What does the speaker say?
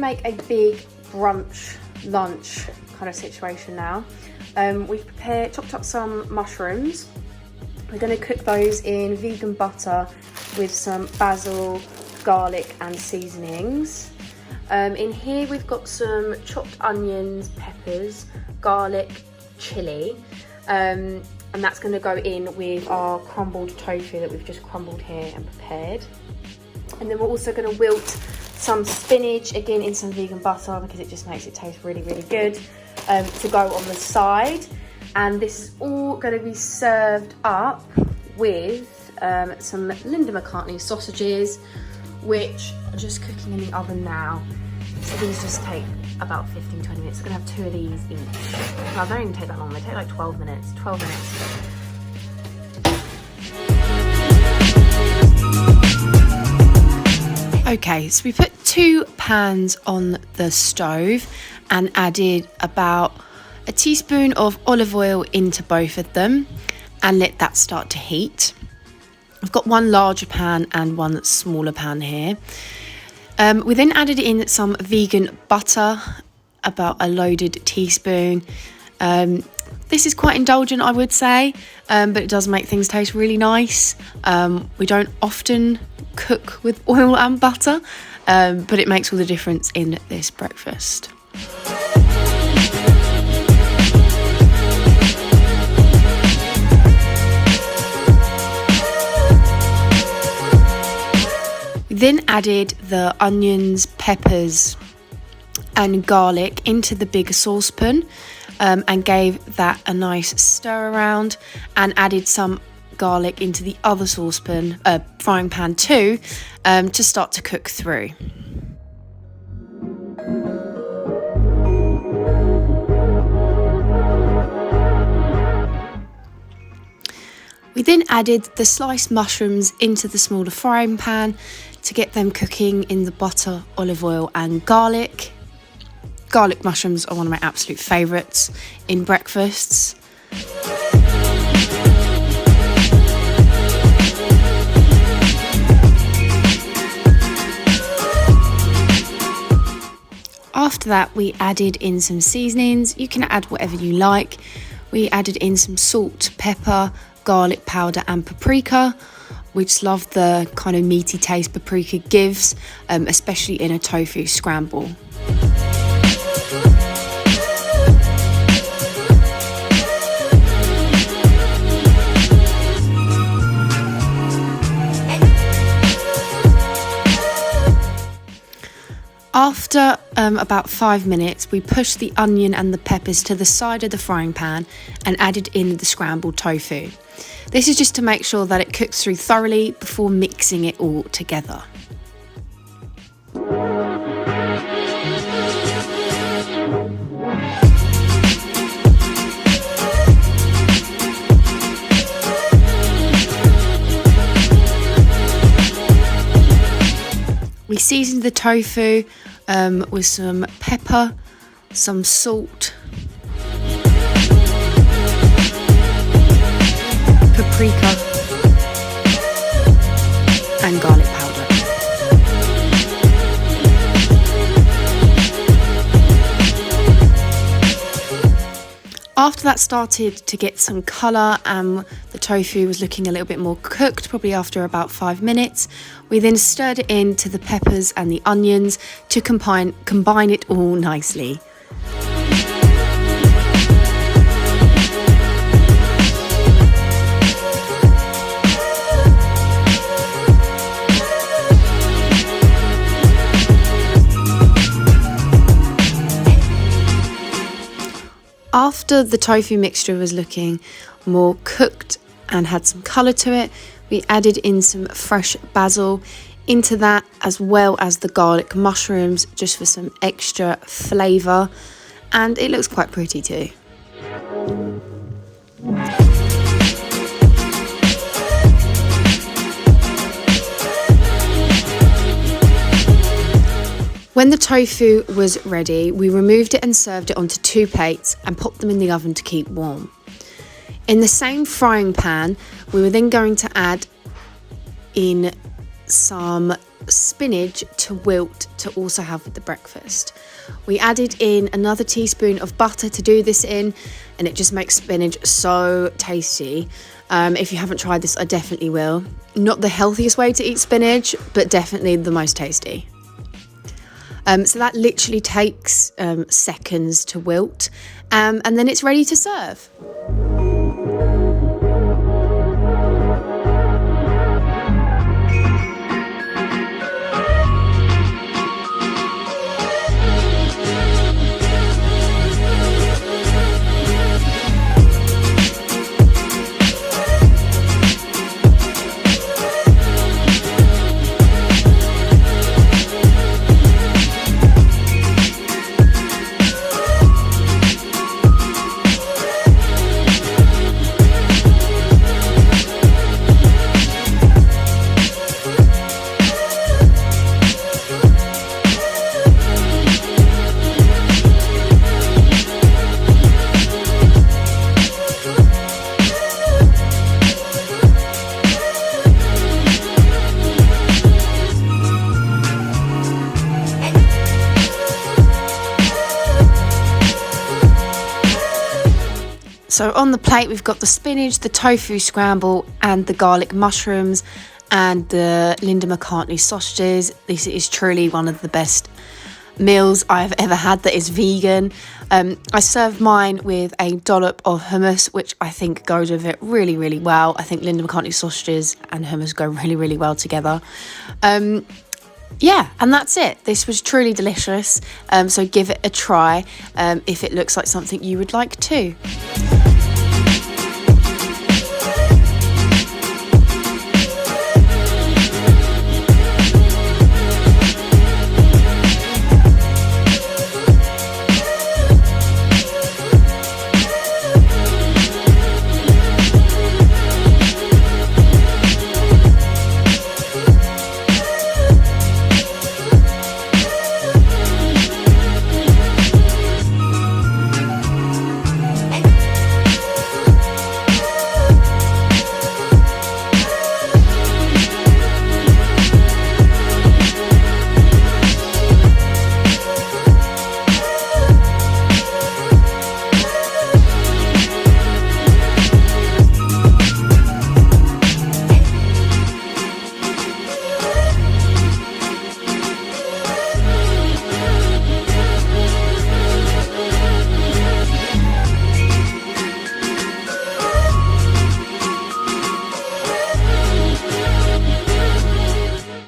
make a big brunch, lunch kind of situation now. We've chopped up some mushrooms. We're going to cook those in vegan butter with some basil, garlic and seasonings. In here we've got some chopped onions, peppers, garlic, chilli, and that's going to go in with our crumbled tofu that we've just crumbled here and prepared. And then we're also going to wilt some spinach, again in some vegan butter because it just makes it taste really, really good, to go on the side. And this is all going to be served up with some Linda McCartney sausages, which are just cooking in the oven now. So these just take about 15-20 minutes. We're going to have 2 of these each. Well, they don't even take that long. They take like 12 minutes. 12 minutes. Okay, so we put 2 pans on the stove and added about a teaspoon of olive oil into both of them and let that start to heat. I've got 1 larger pan and 1 smaller pan here. We then added in some vegan butter, about a loaded teaspoon. This is quite indulgent, I would say, but it does make things taste really nice. We don't often cook with oil and butter, but it makes all the difference in this breakfast. We then added the onions, peppers and garlic into the bigger saucepan, and gave that a nice stir around, and added some garlic into the other saucepan, frying pan too, to start to cook through. We then added the sliced mushrooms into the smaller frying pan to get them cooking in the butter, olive oil and garlic. Garlic mushrooms are one of my absolute favourites in breakfasts. After that, we added in some seasonings. You can add whatever you like. We added in some salt, pepper, garlic powder and paprika. We just love the kind of meaty taste paprika gives, especially in a tofu scramble. After about 5 minutes, we pushed the onion and the peppers to the side of the frying pan and added in the scrambled tofu. This is just to make sure that it cooks through thoroughly before mixing it all together. We seasoned the tofu with some pepper, some salt, paprika and garlic powder. After that started to get some colour and the tofu was looking a little bit more cooked, probably after about 5 minutes, we then stirred it into the peppers and the onions to combine it all nicely. After the tofu mixture was looking more cooked and had some colour to it, we added in some fresh basil into that, as well as the garlic mushrooms, just for some extra flavour, and it looks quite pretty too. When the tofu was ready, we removed it and served it onto 2 plates and popped them in the oven to keep warm. In the same frying pan, we were then going to add in some spinach to wilt to also have with the breakfast. We added in another teaspoon of butter to do this in, and it just makes spinach so tasty. If you haven't tried this, I definitely will. Not the healthiest way to eat spinach, but definitely the most tasty. So that literally takes seconds to wilt, and then it's ready to serve. So on the plate, we've got the spinach, the tofu scramble, and the garlic mushrooms, and the Linda McCartney sausages. This is truly one of the best meals I've ever had that is vegan. I served mine with a dollop of hummus, which I think goes with it really, really well. I think Linda McCartney sausages and hummus go really, really well together. Yeah, and that's it. This was truly delicious. So give it a try if it looks like something you would like too.